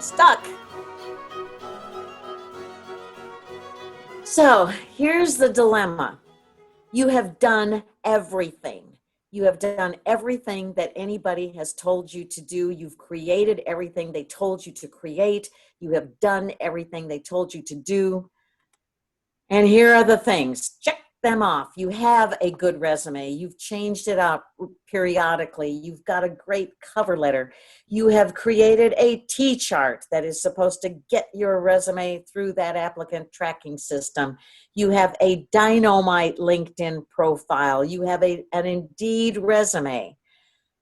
stuck. So here's the dilemma. You have done everything. You have done everything that anybody has told you to do. You've created everything they told you to create. You have done everything they told you to do. And here are the things. Check them off. You have a good resume. You've changed it up periodically. You've got a great cover letter. You have created a T-chart that is supposed to get your resume through that applicant tracking system. You have a dynamite LinkedIn profile. You have an Indeed resume.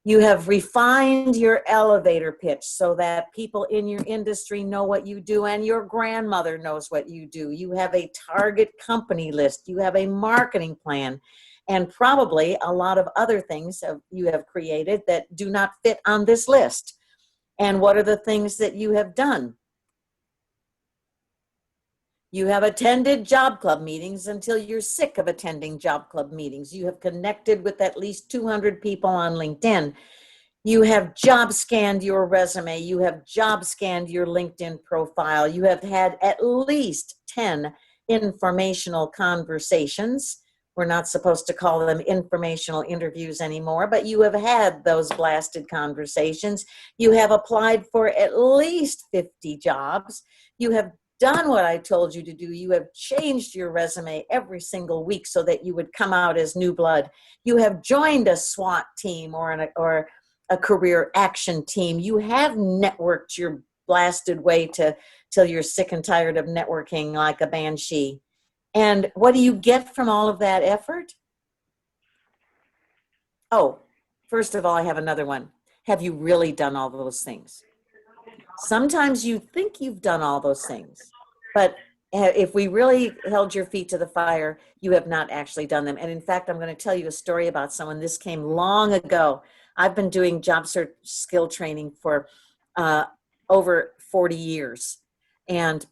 You have refined your elevator pitch so that people in your industry know what you do and your grandmother knows what you do. You have a target company list. You have a marketing plan and probably a lot of other things you have created that do not fit on this list. And what are the things that you have done? You have attended job club meetings until you're sick of attending job club meetings. You have connected with at least 200 people on LinkedIn. You have job scanned your resume. You have job scanned your LinkedIn profile. You have had at least 10 informational conversations. We're not supposed to call them informational interviews anymore, but you have had those blasted conversations. You have applied for at least 50 jobs. You have done what I told you to do. You have changed your resume every single week so that you would come out as new blood. You have joined a SWAT team or a career action team. You have networked your blasted way till you're sick and tired of networking like a banshee. And what do you get from all of that effort? Oh, first of all, I have another one. Have you really done all those things? Sometimes you think you've done all those things, but if we really held your feet to the fire, you have not actually done them. And in fact, I'm going to tell you a story about someone. This came long ago. I've been doing job search skill training for over 40 years. And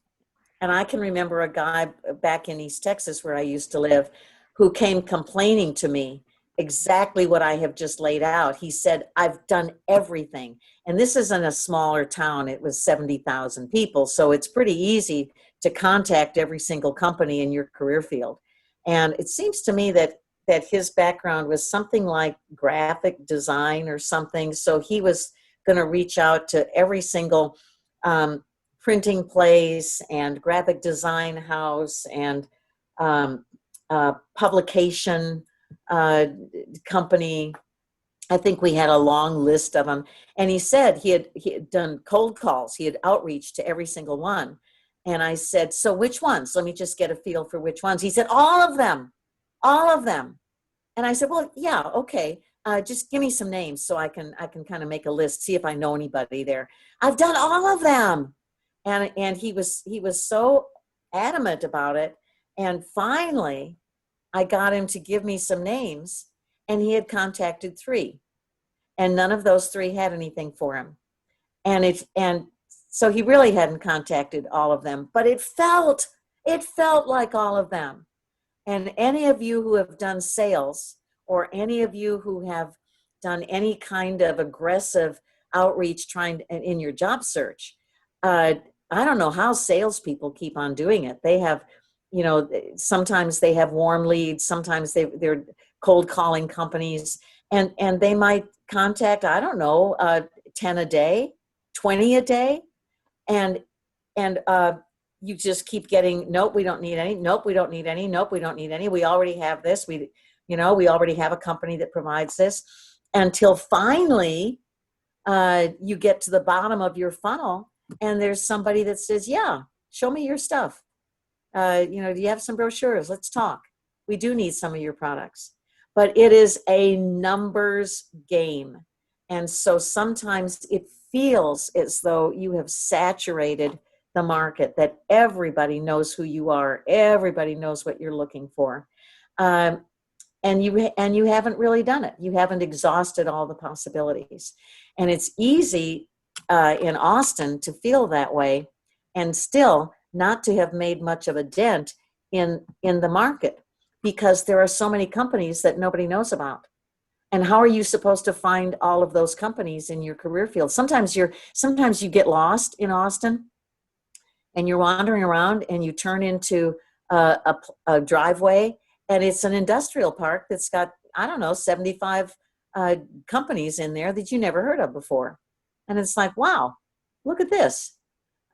I can remember a guy back in East Texas where I used to live who came complaining to me exactly what I have just laid out. He said, I've done everything. And this isn't a smaller town. It was 70,000 people. So it's pretty easy to contact every single company in your career field. And it seems to me that his background was something like graphic design or something. So he was going to reach out to every single printing place and graphic design house and publication company. I think we had a long list of them. And he said he had done cold calls. He had outreach to every single one. And I said, so which ones? Let me just get a feel for which ones. He said, all of them. And I said, well, yeah, okay. Just give me some names so I can kind of make a list, see if I know anybody there. I've done all of them. And he was so adamant about it. And finally, I got him to give me some names, and he had contacted 3. And none of those 3 had anything for him. And so he really hadn't contacted all of them, but it felt like all of them. And any of you who have done sales, or any of you who have done any kind of aggressive outreach in your job search, I don't know how salespeople keep on doing it. They have, sometimes they have warm leads, sometimes they're cold calling companies, and they might contact, I don't know, 10 a day, 20 a day, and you just keep getting, nope, we don't need any, nope, we don't need any, nope, we don't need any, we already have this, we already have a company that provides this, until finally you get to the bottom of your funnel and there's somebody that says, yeah, show me your stuff. Do you have some brochures? Let's talk. We do need some of your products. But it is a numbers game. And so sometimes it feels as though you have saturated the market, that everybody knows who you are. Everybody knows what you're looking for. And you haven't really done it. You haven't exhausted all the possibilities. And it's easy in Austin to feel that way and still not to have made much of a dent in the market, because there are so many companies that nobody knows about. And how are you supposed to find all of those companies in your career field? Sometimes you get lost in Austin and you're wandering around and you turn into a driveway, and it's an industrial park that's got, I don't know, 75 companies in there that you never heard of before. And it's like, wow, look at this.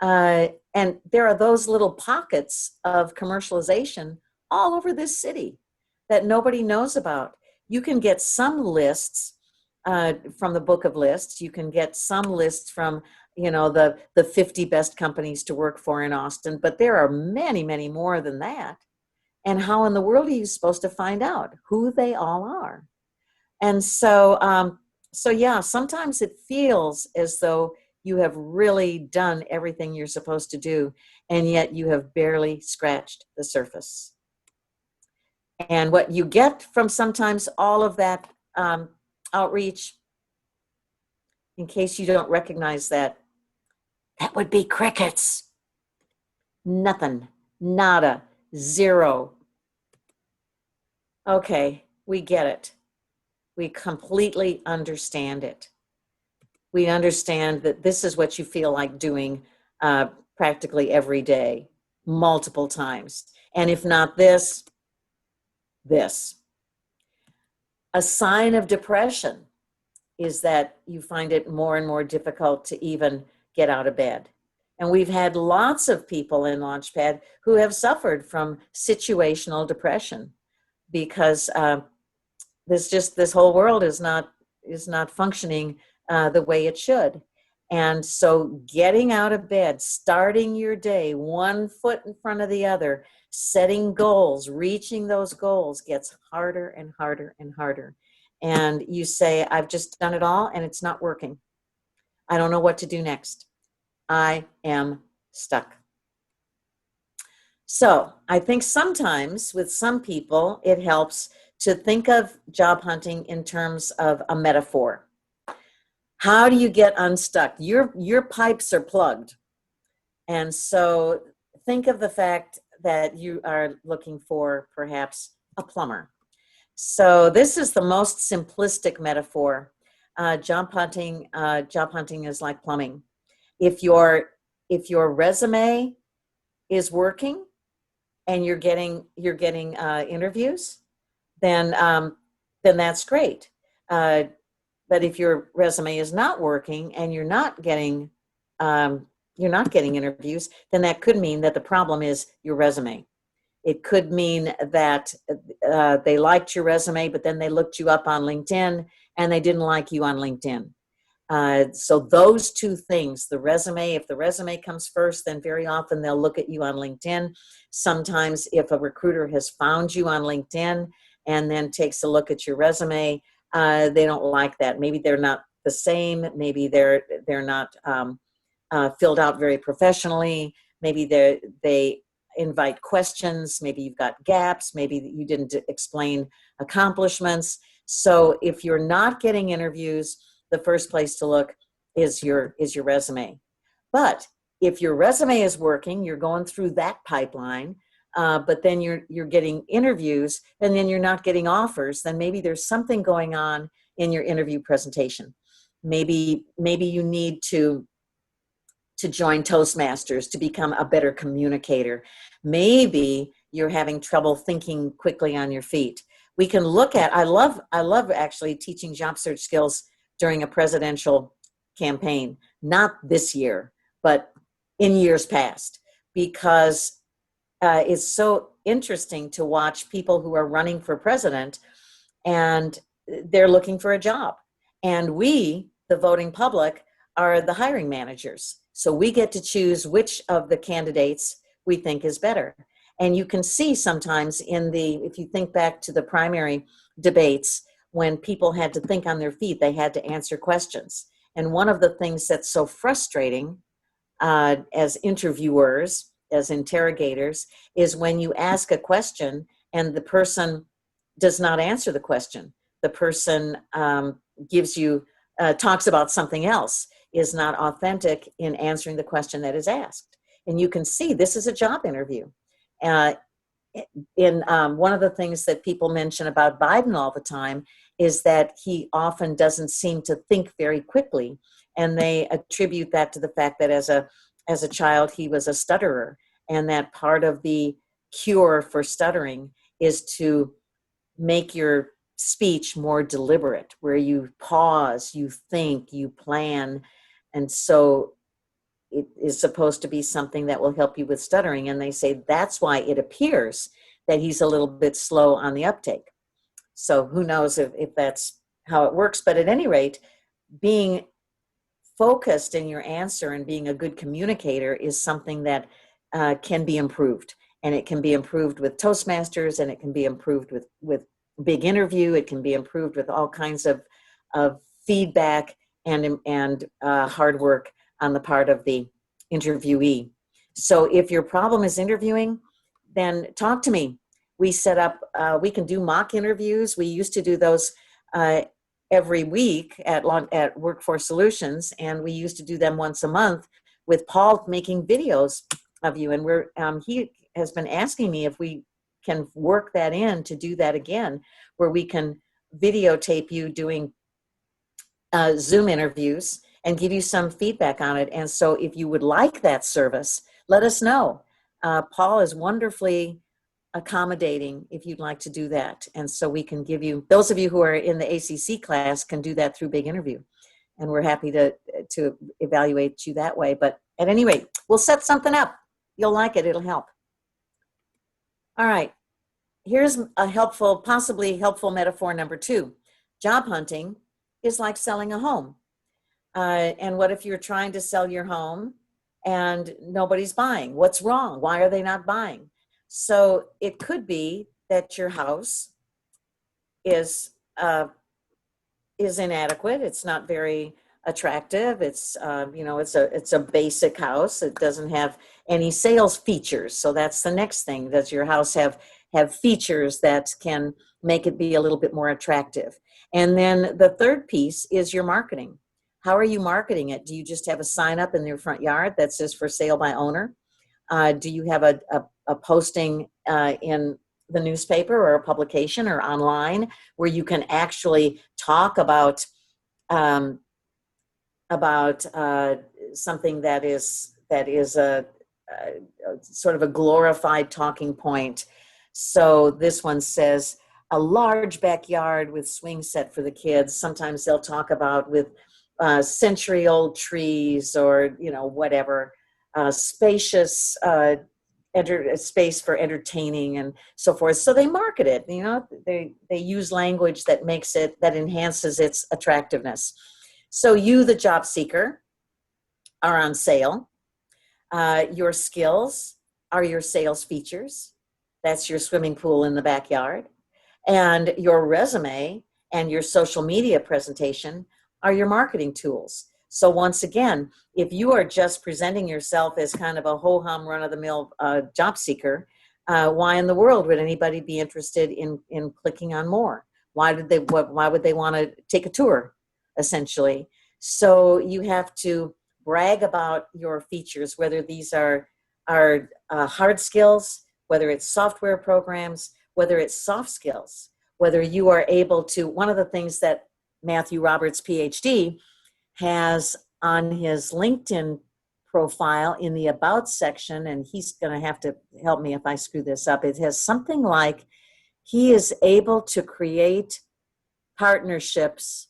And there are those little pockets of commercialization all over this city that nobody knows about. You can get some lists from the book of lists. You can get some lists from, the 50 best companies to work for in Austin, but there are many, many more than that. And how in the world are you supposed to find out who they all are? And so yeah, sometimes it feels as though you have really done everything you're supposed to do, and yet you have barely scratched the surface. And what you get from sometimes all of that outreach, in case you don't recognize that would be crickets. Nothing, nada, zero. Okay, we get it. We completely understand it. We understand that this is what you feel like doing practically every day, multiple times. And if not this. A sign of depression is that you find it more and more difficult to even get out of bed. And we've had lots of people in Launchpad who have suffered from situational depression because this whole world is not functioning the way it should. And so getting out of bed, starting your day one foot in front of the other, setting goals, reaching those goals gets harder and harder and harder. And you say, I've just done it all and it's not working. I don't know what to do next. I am stuck. So I think sometimes with some people, it helps to think of job hunting in terms of a metaphor. How do you get unstuck? Your pipes are plugged. And so think of the fact that you are looking for perhaps a plumber. So this is the most simplistic metaphor. Job hunting is like plumbing. If your resume is working and you're getting interviews, then that's great. But if your resume is not working and you're not getting interviews, then that could mean that the problem is your resume. It could mean that they liked your resume, but then they looked you up on LinkedIn and they didn't like you on LinkedIn. So those two things, if the resume comes first, then very often they'll look at you on LinkedIn. Sometimes if a recruiter has found you on LinkedIn and then takes a look at your resume, they don't like that. Maybe they're not the same. Maybe they're not filled out very professionally. Maybe they invite questions. Maybe you've got gaps. Maybe you didn't explain accomplishments. So if you're not getting interviews, the first place to look is your resume. But if your resume is working, you're going through that pipeline, but then you're getting interviews and then you're not getting offers, then maybe there's something going on in your interview presentation. Maybe you need to join Toastmasters to become a better communicator. Maybe you're having trouble thinking quickly on your feet. We can look at, I love actually teaching job search skills during a presidential campaign, not this year, but in years past, because it's so interesting to watch people who are running for president and they're looking for a job. And we, the voting public, are the hiring managers. So we get to choose which of the candidates we think is better. And you can see sometimes if you think back to the primary debates, when people had to think on their feet, they had to answer questions. And one of the things that's so frustrating as interviewers, as interrogators, is when you ask a question and the person does not answer the question. The person talks about something else, is not authentic in answering the question that is asked. And you can see this is a job interview. In one of the things that people mention about Biden all the time is that he often doesn't seem to think very quickly. And they attribute that to the fact that as a child, he was a stutterer, and that part of the cure for stuttering is to make your speech more deliberate, where you pause, you think, you plan. And so it is supposed to be something that will help you with stuttering. And they say that's why it appears that he's a little bit slow on the uptake. So who knows if that's how it works. But at any rate, being focused in your answer and being a good communicator is something that can be improved. And it can be improved with Toastmasters, and it can be improved with Big Interview. It can be improved with all kinds of feedback and hard work on the part of the interviewee. So if your problem is interviewing, then talk to me. We set up, we can do mock interviews. We used to do those every week at Workforce Solutions, and we used to do them once a month with Paul making videos of you. And he has been asking me if we can work that in to do that again, where we can videotape you doing Zoom interviews and give you some feedback on it. And so if you would like that service, let us know. Paul is wonderfully accommodating if you'd like to do that. And so we can give you, those of you who are in the ACC class can do that through Big Interview. And we're happy to evaluate you that way. But at any rate, we'll set something up. You'll like it. It'll help. All right. Here's a helpful, possibly helpful metaphor number 2. Job hunting is like selling a home. And what if you're trying to sell your home and nobody's buying? What's wrong? Why are they not buying? So it could be that your house is inadequate. It's not very attractive. It's it's a basic house. It doesn't have any sales features. So that's the next thing. Does your house have features that can make it be a little bit more attractive? And then the third piece is your marketing. How are you marketing it? Do you just have a sign up in your front yard that says for sale by owner? Do you have a posting in the newspaper or a publication or online where you can actually talk about something that is a sort of a glorified talking point? So this one says a large backyard with swing set for the kids. Sometimes they'll talk about with century-old trees or whatever. Spacious space for entertaining and so forth. So they market it. They use language that enhances its attractiveness. So you, the job seeker, are on sale. Your skills are your sales features. That's your swimming pool in the backyard. And your resume and your social media presentation are your marketing tools. So once again, if you are just presenting yourself as kind of a ho-hum run-of-the-mill job seeker, why in the world would anybody be interested in clicking on more? Why would they want to take a tour, essentially? So you have to brag about your features, whether these are hard skills, whether it's software programs, whether it's soft skills, whether you are able to. One of the things that Matthew Roberts, PhD, has on his LinkedIn profile in the About section, and he's going to have to help me if I screw this up. It has something like he is able to create partnerships,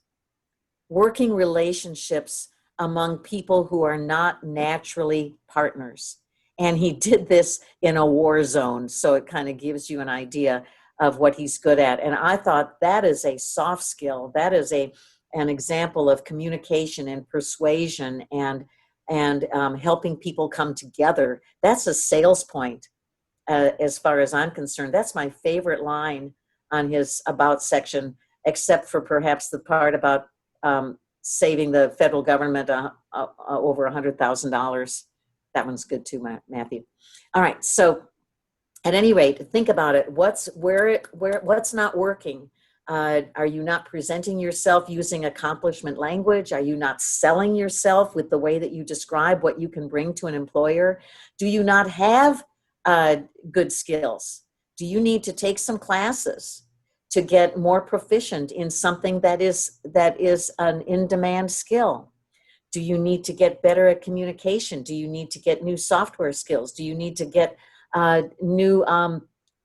working relationships among people who are not naturally partners. And he did this in a war zone, so it kind of gives you an idea of what he's good at. And I thought that is a soft skill. That is an example of communication and persuasion and helping people come together. That's a sales point, as far as I'm concerned. That's my favorite line on his About section, except for perhaps the part about saving the federal government over $100,000. That one's good too, Matthew. All right, so at any rate, think about it. What's not working? Are you not presenting yourself using accomplishment language? Are you not selling yourself with the way that you describe what you can bring to an employer? Do you not have good skills? Do you need to take some classes? to get more proficient in something that is an in-demand skill? Do you need to get better at communication? Do you need to get new software skills? Do you need to get new,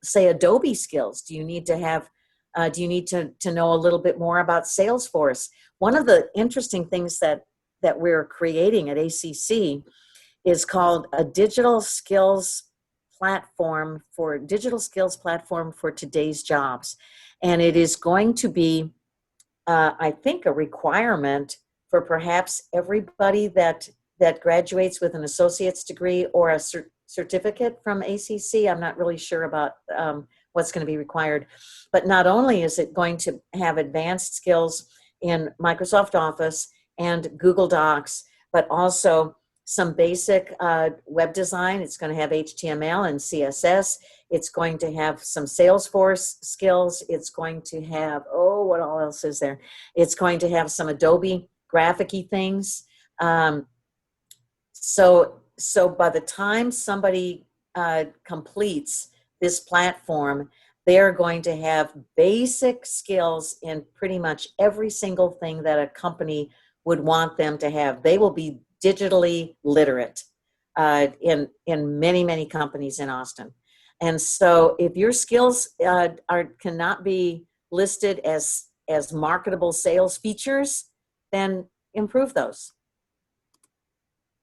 say, Adobe skills? Do you need to have, do you need to know a little bit more about Salesforce? One of the interesting things that we're creating at ACC is called a digital skills platform for today's jobs. And it is going to be, I think, a requirement for perhaps everybody that graduates with an associate's degree or a certificate from ACC. I'm not really sure about what's going to be required. But not only is it going to have advanced skills in Microsoft Office and Google Docs, but also some basic web design. It's going to have HTML and CSS. It's going to have some Salesforce skills. It's going to have, what all else is there? It's going to have some Adobe graphic-y things. So by the time somebody completes this platform, they're going to have basic skills in pretty much every single thing that a company would want them to have. They will be digitally literate in many, many companies in Austin. And so if your skills cannot be listed as marketable sales features, then improve those.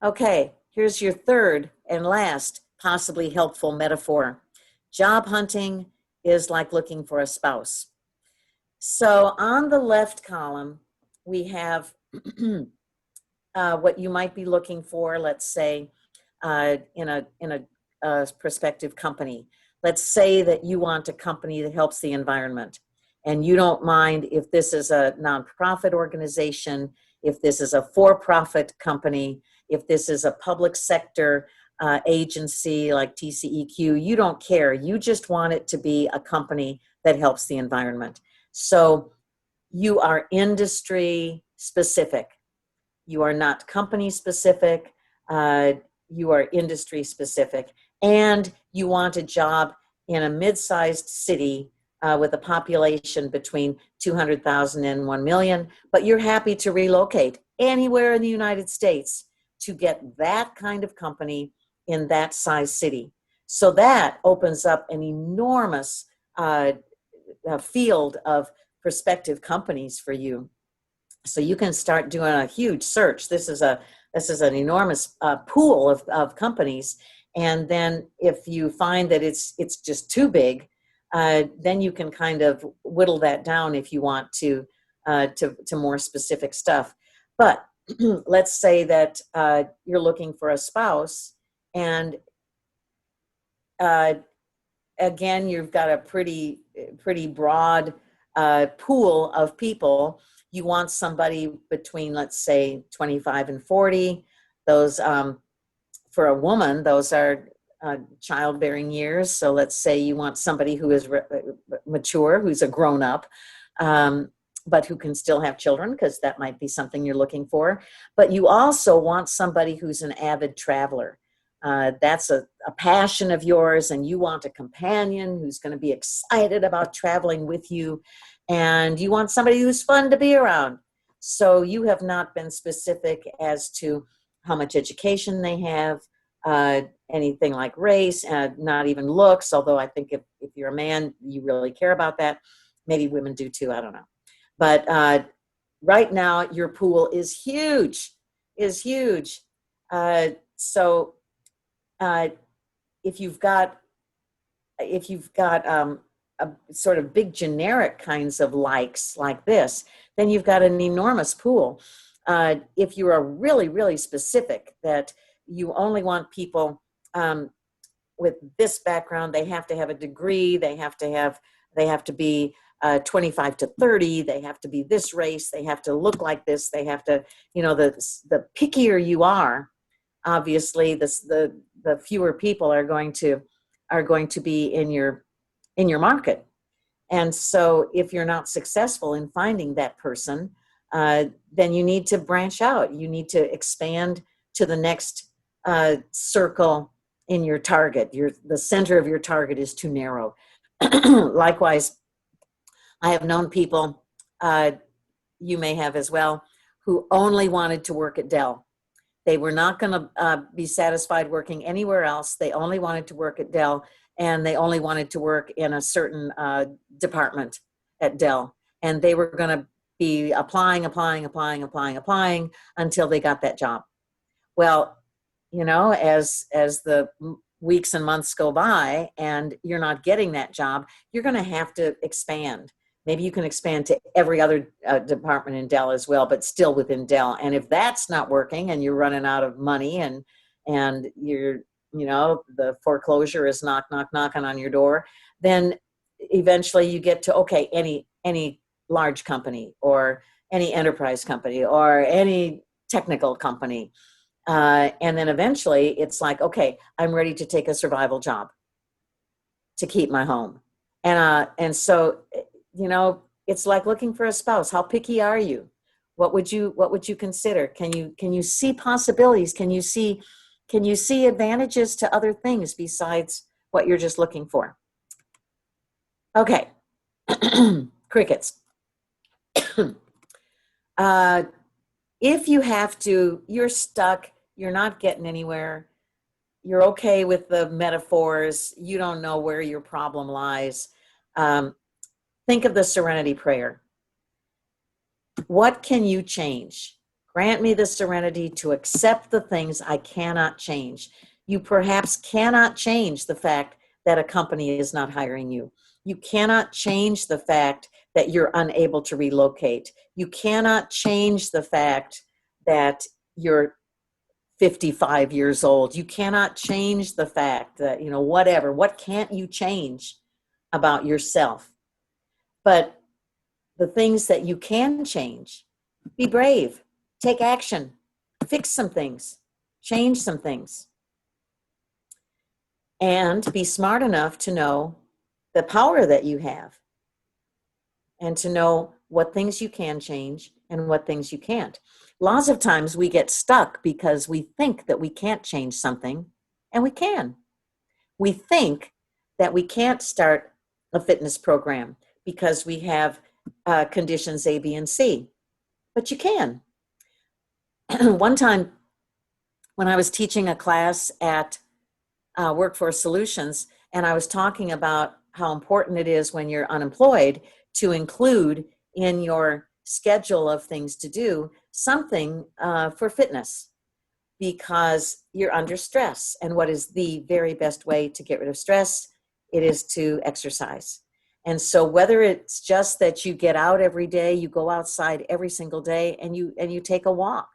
Okay, here's your third and last possibly helpful metaphor. Job hunting is like looking for a spouse. So on the left column, we have what you might be looking for, let's say, in a prospective company. Let's say that you want a company that helps the environment, and you don't mind if this is a nonprofit organization, if this is a for-profit company, if this is a public sector agency like TCEQ. You don't care. You just want it to be a company that helps the environment. So you are industry specific. You are not company specific. You are industry specific. And you want a job in a mid-sized city with a population between 200,000 and 1 million, but you're happy to relocate anywhere in the United States to get that kind of company in that size city. So that opens up an enormous field of prospective companies for you. So you can start doing a huge search. This is an enormous pool of companies. And then if you find that it's just too big, then you can kind of whittle that down if you want to more specific stuff. But let's say that you're looking for a spouse, and again, you've got a pretty broad pool of people. You want somebody between, let's say, 25 and 40. Those, for a woman, those are childbearing years. So let's say you want somebody who is mature, who's a grown-up, but who can still have children, because that might be something you're looking for. But you also want somebody who's an avid traveler. That's a passion of yours, and you want a companion who's going to be excited about traveling with you, and you want somebody who's fun to be around. So you have not been specific as to how much education they have, anything like race, not even looks, although I think if you're a man, you really care about that. Maybe women do too, I don't know. But right now, your pool is huge, so if you've got a sort of big generic kinds of likes like this, then you've got an enormous pool. If you are really, really specific that you only want people with this background, they have to have a degree, they have to be 25 to 30, they have to be this race, they have to look like this, they have to, the pickier you are, obviously the fewer people are going to be in your market. And so if you're not successful in finding that person, then you need to branch out. You need to expand to the next circle in your target. The center of your target is too narrow. Likewise, I have known people, you may have as well, who only wanted to work at Dell. They were not going to be satisfied working anywhere else. They only wanted to work at Dell, and they only wanted to work in a certain department at Dell. And they were going to be applying until they got that job. Well, you know, as the weeks and months go by and you're not getting that job, you're going to have to expand. Maybe you can expand to every other department in Dell as well, but still within Dell. And if that's not working and you're running out of money and you're, you know, the foreclosure is knocking on your door, then eventually you get to, okay, any large company or any enterprise company or any technical company. And then eventually it's like, okay, I'm ready to take a survival job to keep my home. And so, you know, it's like looking for a spouse. How picky are you? What would you consider? Can you see possibilities? Can you see advantages to other things besides what you're just looking for? Okay. Crickets. If you have to, you're stuck, you're not getting anywhere, you're okay with the metaphors, you don't know where your problem lies, think of the serenity prayer. What can you change? Grant me the serenity to accept the things I cannot change. You perhaps cannot change the fact that a company is not hiring you. You cannot change the fact that you're unable to relocate. You cannot change the fact that you're 55 years old. You cannot change the fact that, you know, whatever. What can't you change about yourself? But the things that you can change, be brave, take action, fix some things, change some things, and be smart enough to know the power that you have and to know what things you can change and what things you can't. Lots of times we get stuck because we think that we can't change something, and we can. We think that we can't start a fitness program because we have conditions A, B, and C, but you can. One time when I was teaching a class at Workforce Solutions, and I was talking about how important it is when you're unemployed to include in your schedule of things to do something for fitness, because you're under stress. And what is the very best way to get rid of stress? It is to exercise. And so whether it's just that you get out every day, you go outside every single day and you take a walk.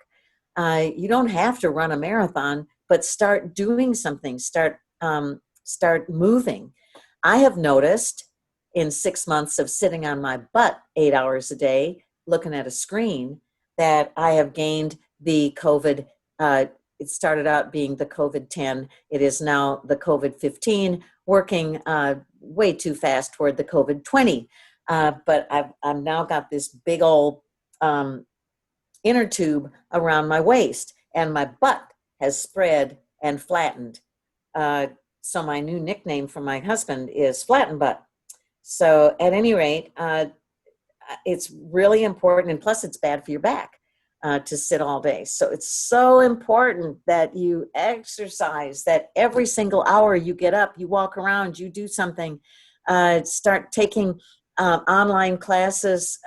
You don't have to run a marathon, but start doing something, start moving. I have noticed in 6 months of sitting on my butt 8 hours a day, looking at a screen, that I have gained the COVID. It started out being the COVID-10. It is now the COVID-15, working way too fast toward the COVID-20. But I've now got this big old inner tube around my waist, and my butt has spread and flattened. So my new nickname from my husband is Flatten Butt. So at any rate, it's really important, and plus it's bad for your back to sit all day. So it's so important that you exercise, that every single hour you get up, you walk around, you do something. Start taking online classes,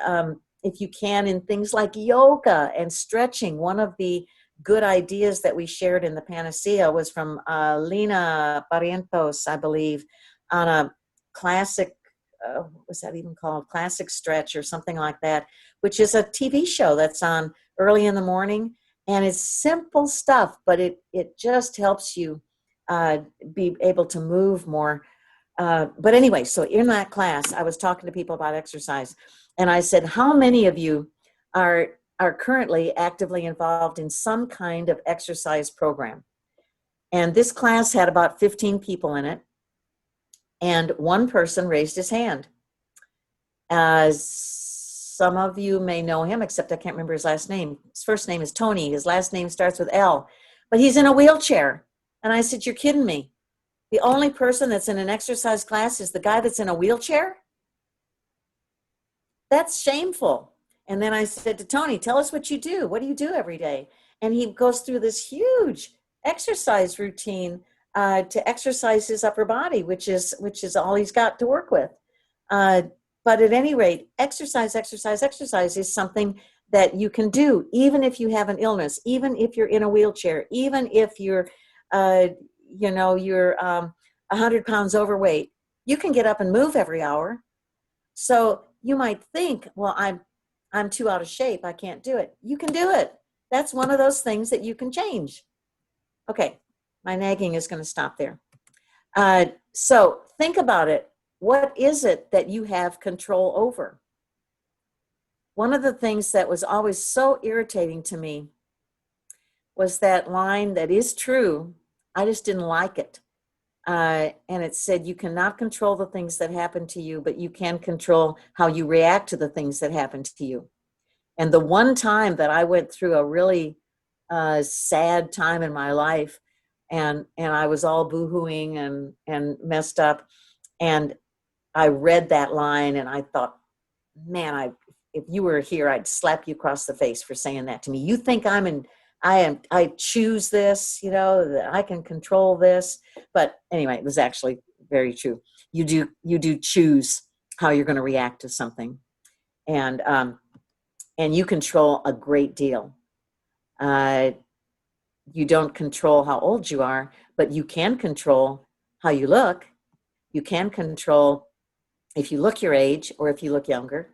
if you can, in things like yoga and stretching. One of the good ideas that we shared in the Panacea was from Lina Barrientos, I believe, on a classic, what was that even called? Classic Stretch or something like that, which is a TV show that's on early in the morning. And it's simple stuff, but it just helps you be able to move more. But anyway, so in that class, I was talking to people about exercise, and I said, how many of you are currently actively involved in some kind of exercise program? And this class had about 15 people in it, and one person raised his hand. Some of you may know him, except I can't remember his last name. His first name is Tony. His last name starts with L, but he's in a wheelchair. And I said, you're kidding me. The only person that's in an exercise class is the guy that's in a wheelchair? That's shameful. And then I said to Tony, tell us what you do. What do you do every day? And he goes through this huge exercise routine to exercise his upper body, which is all he's got to work with. But at any rate, exercise is something that you can do, even if you have an illness, even if you're in a wheelchair, even if you're 100 pounds overweight. You can get up and move every hour. So you might think, well, I'm too out of shape. I can't do it. You can do it. That's one of those things that you can change. Okay, my nagging is going to stop there. So think about it. What is it that you have control over? One of the things that was always so irritating to me was that line that is true. I just didn't like it. And it said, you cannot control the things that happen to you, but you can control how you react to the things that happen to you. And the one time that I went through a really sad time in my life, and I was all boo-hooing and messed up, and I read that line and I thought, man, if you were here, I'd slap you across the face for saying that to me. You think I choose this, that I can control this. But anyway, it was actually very true. You do choose how you're going to react to something. And you control a great deal. You don't control how old you are, but you can control how you look. You can control if you look your age or if you look younger.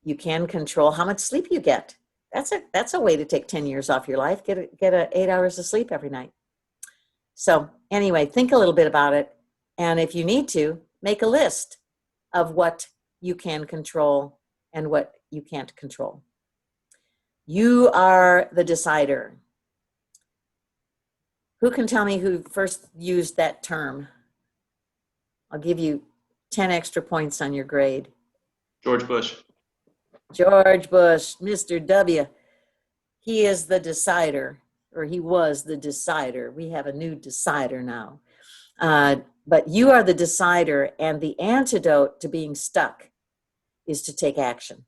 You can control how much sleep you get. That's a way to take 10 years off your life. Get 8 hours of sleep every night. So anyway, think a little bit about it. And if you need to, make a list of what you can control and what you can't control. You are the decider. Who can tell me who first used that term? I'll give you 10 extra points on your grade. George Bush. George Bush, Mr. W. He is the decider, or he was the decider. We have a new decider now. But you are the decider, and the antidote to being stuck is to take action,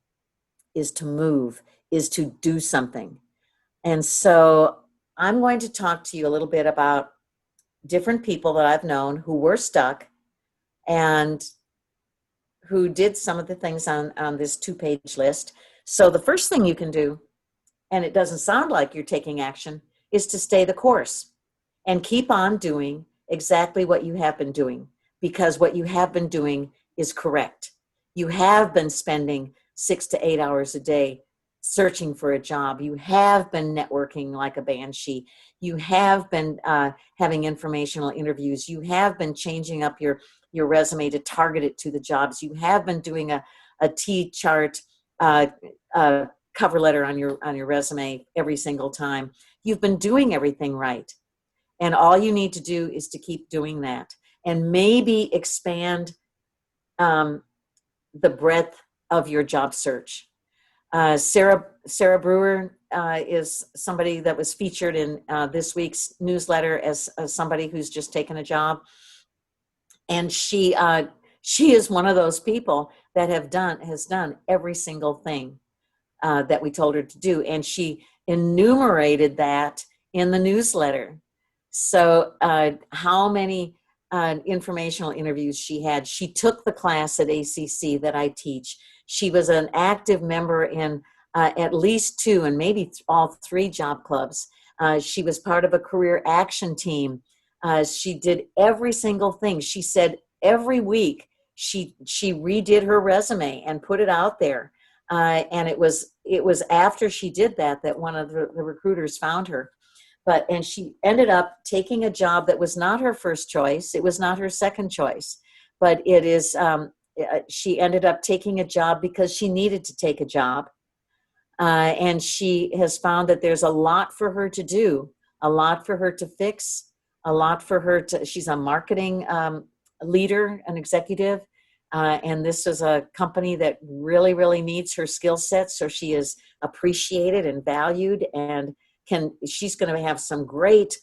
is to move, is to do something. And so I'm going to talk to you a little bit about different people that I've known who were stuck and who did some of the things on this 2-page list. So the first thing you can do, and it doesn't sound like you're taking action, is to stay the course and keep on doing exactly what you have been doing, because what you have been doing is correct. You have been spending 6 to 8 hours a day searching for a job. You have been networking like a banshee. You have been having informational interviews. You have been changing up your resume to target it to the jobs. You have been doing a T-chart cover letter on your resume every single time. You've been doing everything right. And all you need to do is to keep doing that and maybe expand the breadth of your job search. Sarah Brewer is somebody that was featured in this week's newsletter as somebody who's just taken a job. And she is one of those people that has done every single thing that we told her to do. And she enumerated that in the newsletter. So how many informational interviews she had. She took the class at ACC that I teach. She was an active member in at least 2 and maybe all 3 job clubs. She was part of a career action team. She did every single thing. She said every week she redid her resume and put it out there. And it was after she did that one of the recruiters found her. And she ended up taking a job that was not her first choice. It was not her second choice, but it is. She ended up taking a job because she needed to take a job. And she has found that there's a lot for her to do, a lot for her to fix, a lot for her to, she's a marketing leader, an executive. And this is a company that really, really needs her skill set. So she is appreciated and valued, and she's going to have some great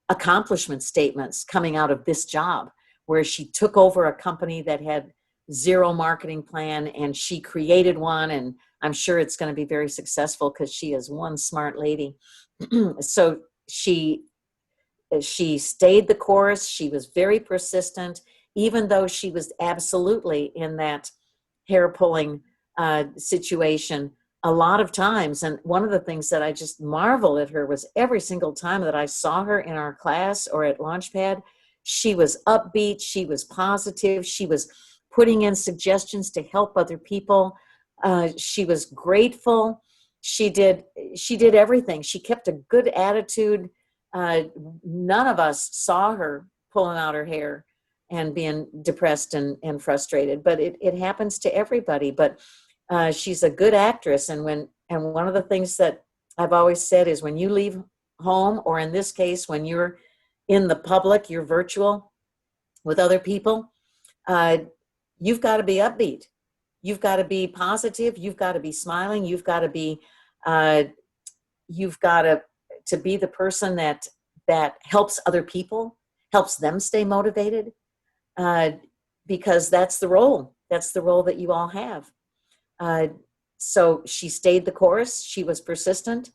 accomplishment statements coming out of this job, where she took over a company that had zero marketing plan, and she created one, and I'm sure it's going to be very successful because she is one smart lady. So she stayed the course. She was very persistent, even though she was absolutely in that hair pulling situation a lot of times. And one of the things that I just marvel at her was every single time that I saw her in our class or at Launchpad, she was upbeat, she was positive, she was putting in suggestions to help other people. She was grateful. She did everything. She kept a good attitude. None of us saw her pulling out her hair and being depressed and frustrated, but it happens to everybody. But she's a good actress. And one of the things that I've always said is when you leave home, or in this case, when you're in the public, you're virtual with other people, you've got to be upbeat. You've got to be positive. You've got to be smiling. You've got to be to be the person that helps other people, helps them stay motivated, because that's the role that you all have. So she stayed the course. She was persistent,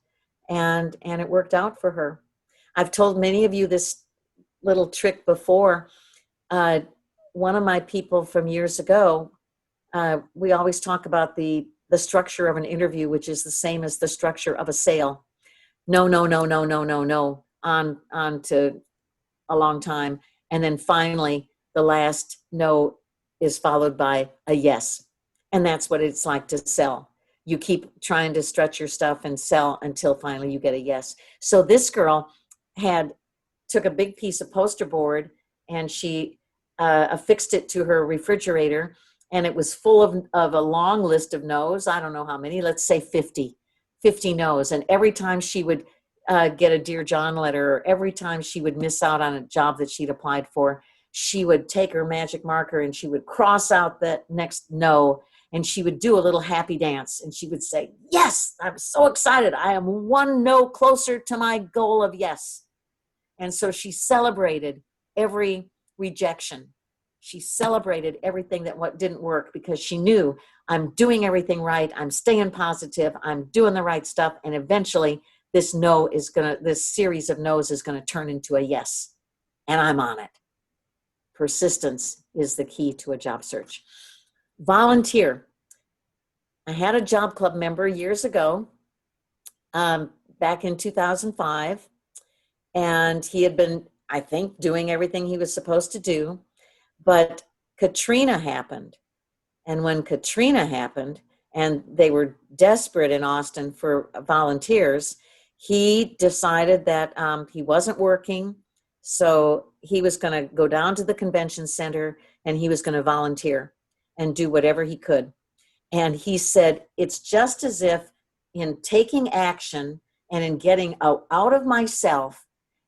and it worked out for her. I've told many of you this little trick before. One of my people from years ago, we always talk about the structure of an interview, which is the same as the structure of a sale. No, no, no, no, no, no, no, on to a long time. And then finally, the last no is followed by a yes. And that's what it's like to sell. You keep trying to stretch your stuff and sell until finally you get a yes. So this girl took a big piece of poster board, and she affixed it to her refrigerator, and it was full of a long list of no's. I don't know how many, let's say 50 no's. And every time she would get a Dear John letter, or every time she would miss out on a job that she'd applied for, she would take her magic marker and she would cross out that next no, and she would do a little happy dance, and she would say, yes, I'm so excited. I am one no closer to my goal of yes. And so she celebrated every rejection. She celebrated everything that didn't work, because she knew, I'm doing everything right. I'm staying positive. I'm doing the right stuff. And eventually this series of no's is going to turn into a yes. And I'm on it. Persistence is the key to a job search. Volunteer. I had a job club member years ago, back in 2005, and he had been, I think, doing everything he was supposed to do. But Katrina happened. And when Katrina happened, and they were desperate in Austin for volunteers, he decided that he wasn't working. So he was going to go down to the convention center, and he was going to volunteer and do whatever he could. And he said, it's just as if in taking action and in getting out of myself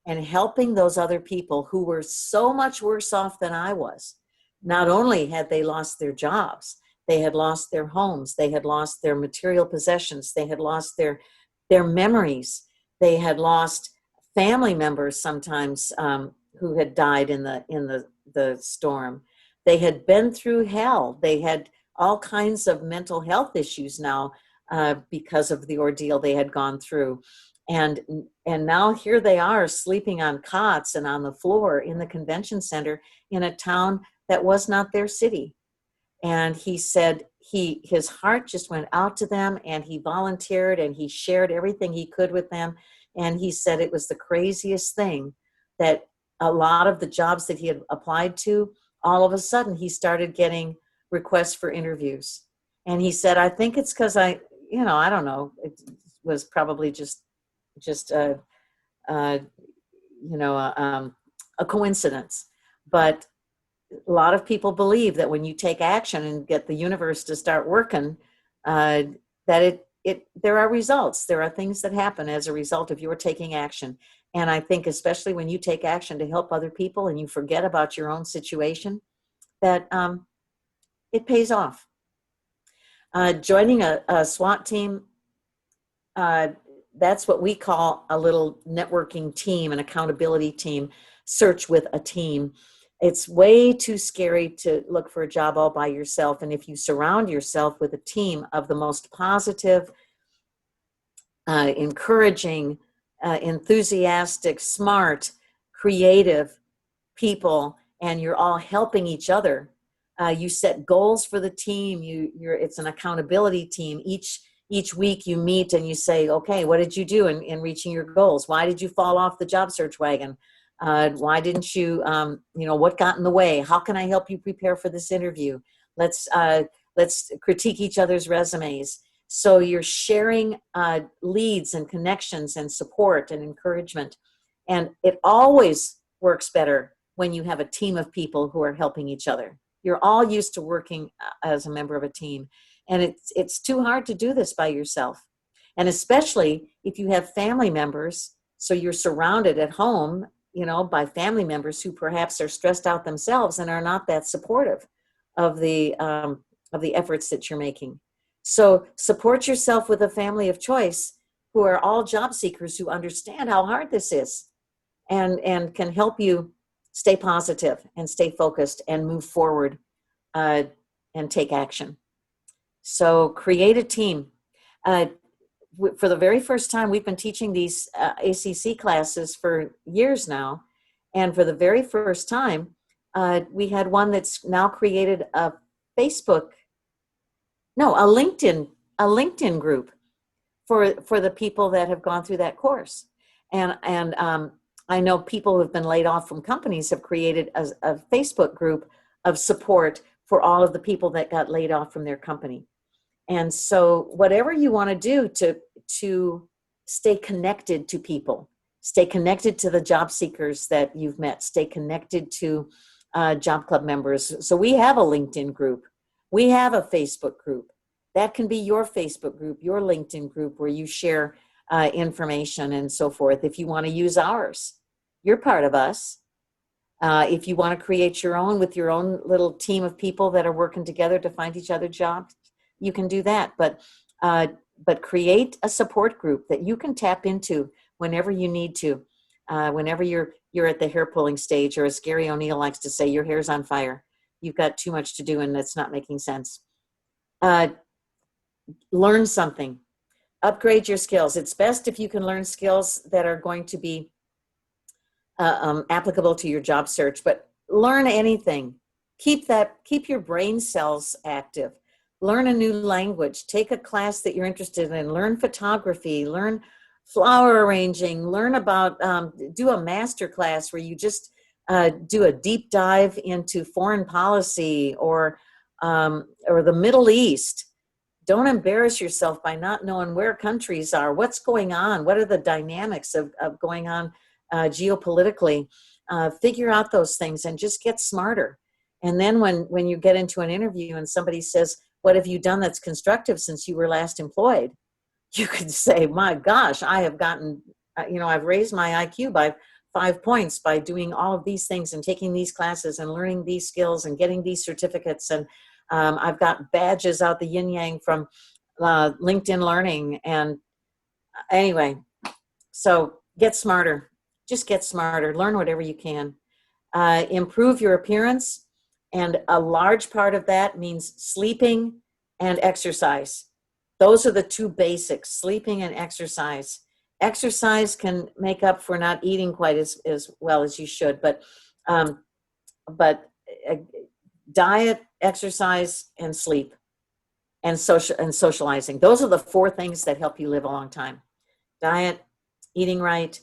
and helping those other people who were so much worse off than I was. Not only had they lost their jobs, they had lost their homes, they had lost their material possessions, they had lost their memories, they had lost family members sometimes who had died in the storm. They had been through hell. They had all kinds of mental health issues now because of the ordeal they had gone through. And now here they are sleeping on cots and on the floor in the convention center in a town that was not their city. And he said his heart just went out to them, and he volunteered and he shared everything he could with them. And he said it was the craziest thing that a lot of the jobs that he had applied to, all of a sudden he started getting requests for interviews. And he said, I think it's because I don't know, it was probably just a coincidence. But a lot of people believe that when you take action and get the universe to start working, that there are results. There are things that happen as a result of your taking action. And I think especially when you take action to help other people and you forget about your own situation, that it pays off. Joining a SWAT team, that's what we call a little networking team, an accountability team, search with a team. It's way too scary to look for a job all by yourself. And if you surround yourself with a team of the most positive, encouraging, enthusiastic, smart, creative people, and you're all helping each other. You set goals for the team. It's an accountability team. Each week you meet and you say, okay, what did you do in reaching your goals? Why did you fall off the job search wagon? Why didn't you, what got in the way? How can I help you prepare for this interview? Let's critique each other's resumes. So you're sharing leads and connections and support and encouragement. And it always works better when you have a team of people who are helping each other. You're all used to working as a member of a team. And it's too hard to do this by yourself. And especially if you have family members, so you're surrounded at home, by family members who perhaps are stressed out themselves and are not that supportive of the efforts that you're making. So support yourself with a family of choice who are all job seekers who understand how hard this is and can help you stay positive and stay focused and move forward and take action. So create a team. For the very first time, we've been teaching these ACC classes for years now. And for the very first time, we had one that's now created a LinkedIn group for the people that have gone through that course. And I know people who have been laid off from companies have created a Facebook group of support for all of the people that got laid off from their company. And so whatever you want to do to stay connected to people, stay connected to the job seekers that you've met, stay connected to job club members. So we have a LinkedIn group. We have a Facebook group. That can be your Facebook group, your LinkedIn group, where you share information and so forth. If you want to use ours, you're part of us. If you want to create your own with your own little team of people that are working together to find each other jobs, you can do that. But create a support group that you can tap into whenever you need to, whenever you're at the hair pulling stage, or as Gary O'Neill likes to say, your hair's on fire. You've got too much to do and it's not making sense. Learn something. Upgrade your skills. It's best if you can learn skills that are going to be applicable to your job search, but learn anything. Keep your brain cells active. Learn a new language. Take a class that you're interested in. Learn photography. Learn flower arranging. Learn about, do a master class where you just do a deep dive into foreign policy or the Middle East. Don't embarrass yourself by not knowing where countries are, what's going on, what are the dynamics of going on geopolitically. Figure out those things and just get smarter. And then when you get into an interview and somebody says, what have you done that's constructive since you were last employed? You could say, my gosh, I have gotten, I've raised my IQ by 5 points by doing all of these things and taking these classes and learning these skills and getting these certificates. And I've got badges out the yin yang from LinkedIn Learning. And anyway, so get smarter. Just get smarter. Learn whatever you can. Improve your appearance. And a large part of that means sleeping and exercise. Those are the two basics, sleeping and exercise. Exercise can make up for not eating quite as well as you should, but diet, exercise, and sleep, and socializing. Those are the four things that help you live a long time. Diet, eating right.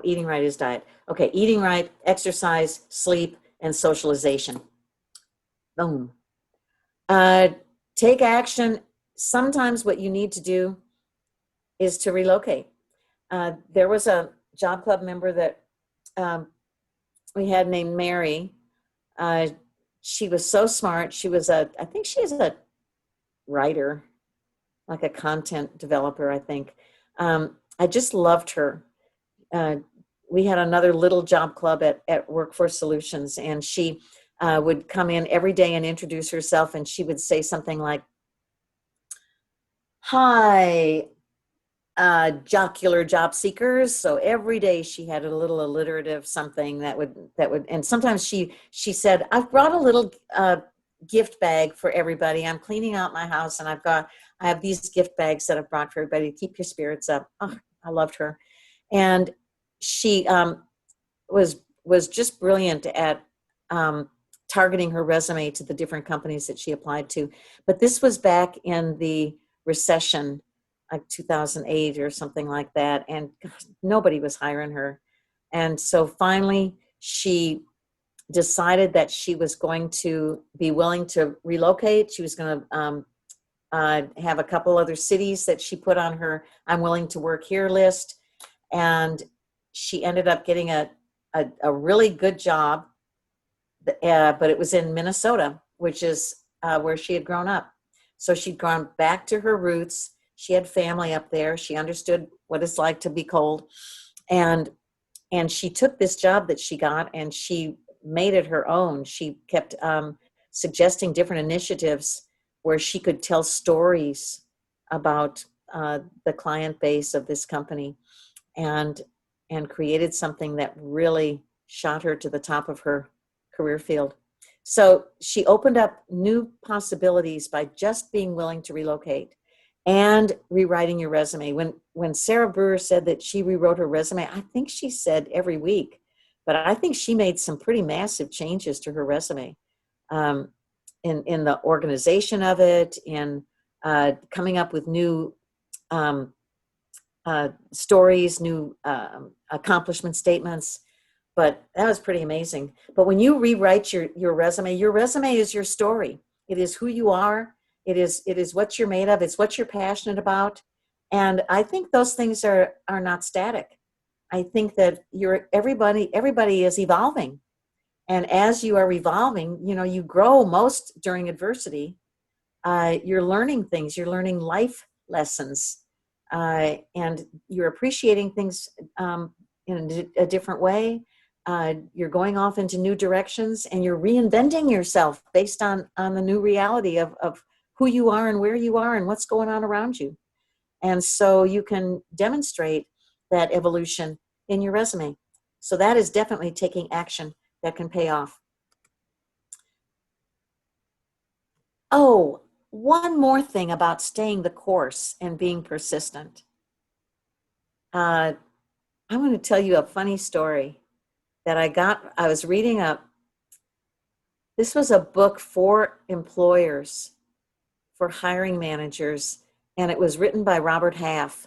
Eating right is diet. Okay, eating right, exercise, sleep, and socialization. Boom. Take action. Sometimes what you need to do is to relocate. There was a job club member that we had named Mary. She was so smart. I think she is a writer, like a content developer, I think. I just loved her. We had another little job club at Workforce Solutions, and she would come in every day and introduce herself, and she would say something like, "Hi, jocular job seekers. So every day she had a little alliterative something that would, and sometimes she said, I've brought a little gift bag for everybody. I'm cleaning out my house and I have these gift bags that I've brought for everybody to keep your spirits up. Oh, I loved her. And she was just brilliant at targeting her resume to the different companies that she applied to. But this was back in the recession, like 2008 or something like that, and gosh, nobody was hiring her. And so finally, she decided that she was going to be willing to relocate. She was going to have a couple other cities that she put on her "I'm willing to work here" list, and she ended up getting a really good job, but it was in Minnesota, which is where she had grown up. So she'd gone back to her roots. She had family up there. She understood what it's like to be cold, and she took this job that she got and she made it her own. She kept suggesting different initiatives where she could tell stories about the client base of this company, and created something that really shot her to the top of her career field. So she opened up new possibilities by just being willing to relocate and rewriting your resume. When Sarah Brewer said that she rewrote her resume, I think she said every week, but I think she made some pretty massive changes to her resume, in the organization of it, in coming up with new stories, new accomplishment statements. But that was pretty amazing. But when you rewrite your resume is your story. It is who you are. It is what you're made of. It's what you're passionate about. And I think those things are not static. I think that everybody is evolving. And as you are evolving, you grow most during adversity. You're learning things. You're learning life lessons. And you're appreciating things in a different way. You're going off into new directions, and you're reinventing yourself based on the new reality of who you are and where you are and what's going on around you. And so you can demonstrate that evolution in your resume. So that is definitely taking action that can pay off. Oh, one more thing about staying the course and being persistent. I'm going to tell you a funny story that I was reading this was a book for employers, for hiring managers, and it was written by Robert Half.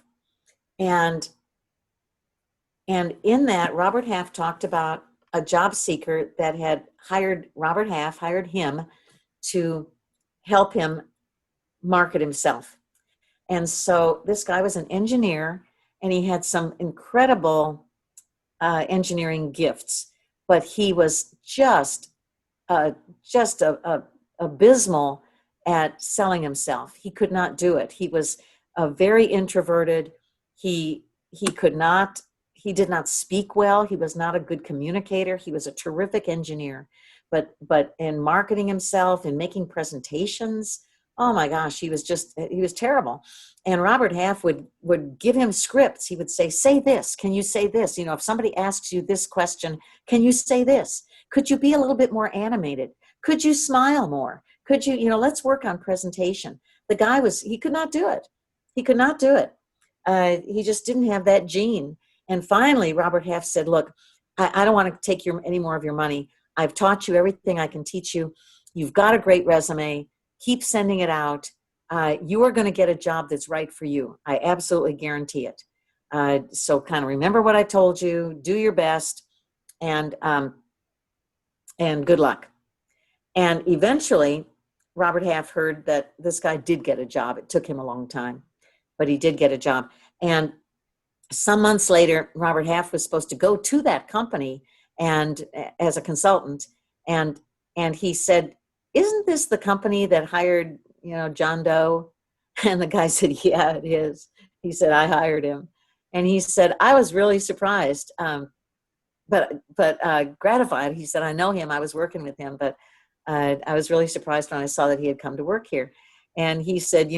And in that, Robert Half talked about a job seeker that had hired him to help him market himself. And so this guy was an engineer, and he had some incredible engineering gifts, but he was just abysmal at selling himself. He could not do it. He was very introverted. He did not speak well. He was not a good communicator. He was a terrific engineer, but in marketing himself and making presentations, oh my gosh, he was terrible. And Robert Half would give him scripts. He would say this. Can you say this? If somebody asks you this question, can you say this? Could you be a little bit more animated? Could you smile more? Could you, let's work on presentation. The guy he could not do it. He could not do it. He just didn't have that gene. And finally, Robert Half said, look, I don't want to take any more of your money. I've taught you everything I can teach you. You've got a great resume. Keep sending it out. You are going to get a job that's right for you. I absolutely guarantee it. So kind of remember what I told you, do your best, and good luck. And eventually, Robert Half heard that this guy did get a job. It took him a long time, but he did get a job. And some months later, Robert Half was supposed to go to that company and as a consultant, and he said, isn't this the company that hired, John Doe? And the guy said, yeah, it is. He said, I hired him. And he said, I was really surprised, but gratified. He said, I know him. I was working with him, but I was really surprised when I saw that he had come to work here. And he said,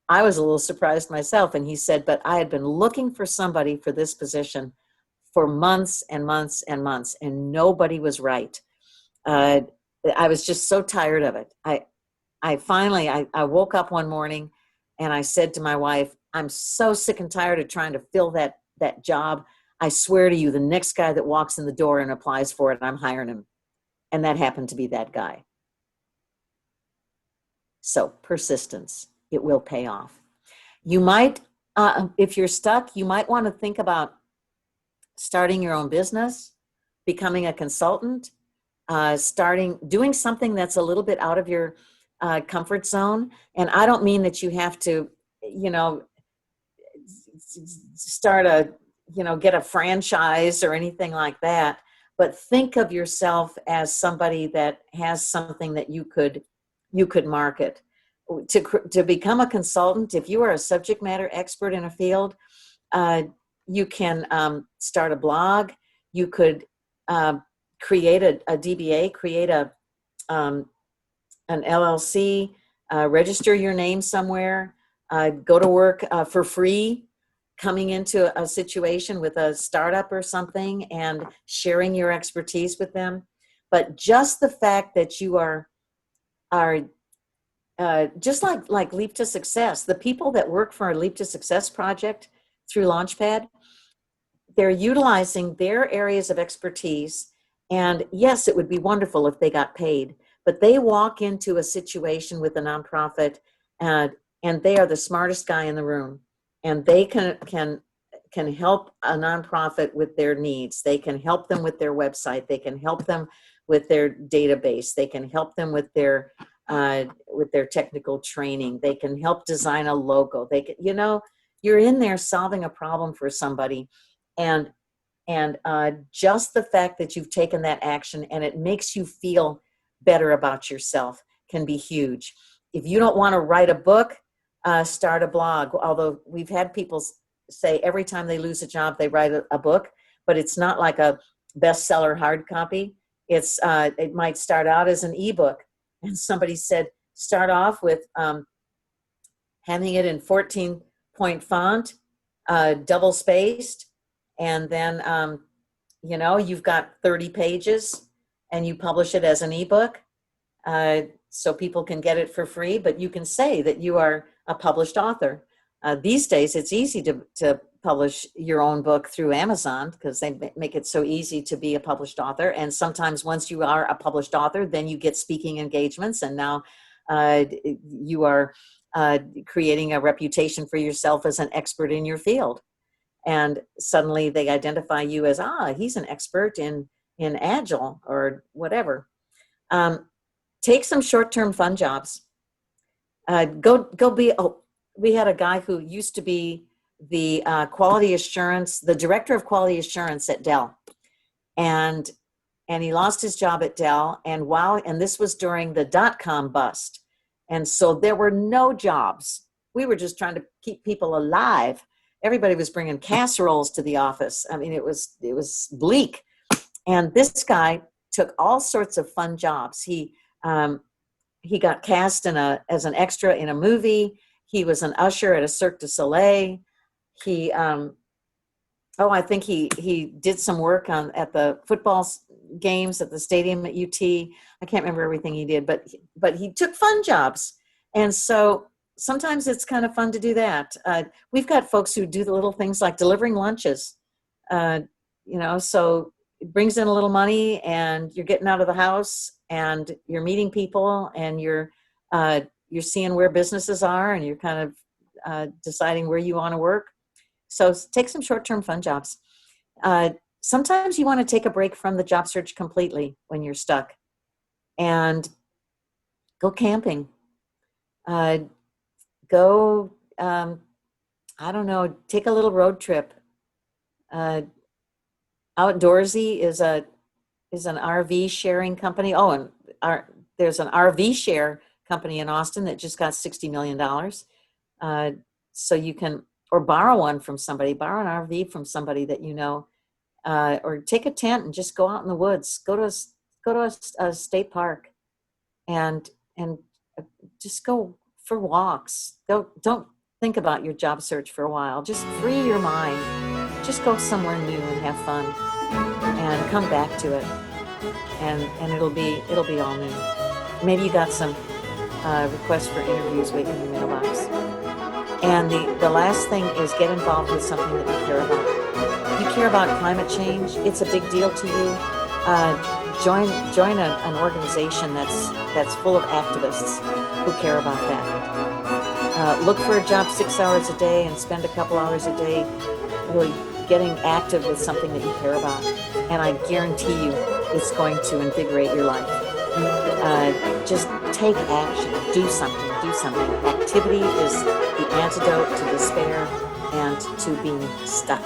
I was a little surprised myself. And he said, but I had been looking for somebody for this position for months and months and months, and nobody was right. Uh, I was just so tired of it. I finally, I woke up one morning and I said to my wife, I'm so sick and tired of trying to fill that job. I swear to you, the next guy that walks in the door and applies for it, I'm hiring him. And that happened to be that guy. So persistence, it will pay off. You might, if you're stuck, you might want to think about starting your own business, becoming a consultant, doing something that's a little bit out of your comfort zone. And I don't mean that you have to, you know, start get a franchise or anything like that, but think of yourself as somebody that has something that you could market. To become a consultant, if you are a subject matter expert in a field, you can start a blog. You could create a DBA, create an LLC, register your name somewhere, go to work for free, coming into a situation with a startup or something and sharing your expertise with them. But just the fact that you are just like Leap to Success, the people that work for a Leap to Success project through Launchpad, they're utilizing their areas of expertise. And yes, it would be wonderful if they got paid, but they walk into a situation with a nonprofit and they are the smartest guy in the room. And they can help a nonprofit with their needs. They can help them with their website. They can help them with their database. They can help them with their technical training. They can help design a logo. They can, you're in there solving a problem for somebody. And just the fact that you've taken that action and it makes you feel better about yourself can be huge. If you don't want to write a book, start a blog. Although we've had people say every time they lose a job, they write a book, but it's not like a bestseller hard copy. It might start out as an ebook. And somebody said, start off with having it in 14-point font, double spaced, and then you've got 30 pages and you publish it as an ebook, so people can get it for free, but you can say that you are a published author. These days it's easy to publish your own book through Amazon because they make it so easy to be a published author. And sometimes once you are a published author, then you get speaking engagements, and now you are creating a reputation for yourself as an expert in your field. And suddenly they identify you as, he's an expert in Agile or whatever. Take some short-term fun jobs. We had a guy who used to be the the director of quality assurance at Dell. And he lost his job at Dell. And this was during the dot-com bust. And so there were no jobs. We were just trying to keep people alive. Everybody was bringing casseroles to the office. I mean, it was bleak. And this guy took all sorts of fun jobs. He got cast as an extra in a movie. He was an usher at a Cirque du Soleil. I think he did some work at the football games at the stadium at UT. I can't remember everything he did, but he took fun jobs. And so sometimes it's kind of fun to do that. We've got folks who do the little things like delivering lunches, so it brings in a little money and you're getting out of the house and you're meeting people and you're seeing where businesses are and you're kind of deciding where you want to work. So take some short-term fun jobs. Sometimes you want to take a break from the job search completely when you're stuck and go camping. Go, take a little road trip. Outdoorsy is an RV sharing company. There's an RV share company in Austin that just got $60 million. So you can, or borrow one from somebody, borrow an RV from somebody that you know, or take a tent and just go out in the woods. Go to a state park, and just go for walks. Don't think about your job search for a while. Just free your mind. Just go somewhere new and have fun, and come back to it, and it'll be all new. Maybe you got some requests for interviews waiting in your mailbox. And the last thing is get involved with something that you care about. You care about climate change. It's a big deal to you. Join an organization that's full of activists who care about that. Look for a job 6 hours a day and spend a couple hours a day really getting active with something that you care about. And I guarantee you it's going to invigorate your life. Just take action. Do something. Activity is the antidote to despair and to being stuck.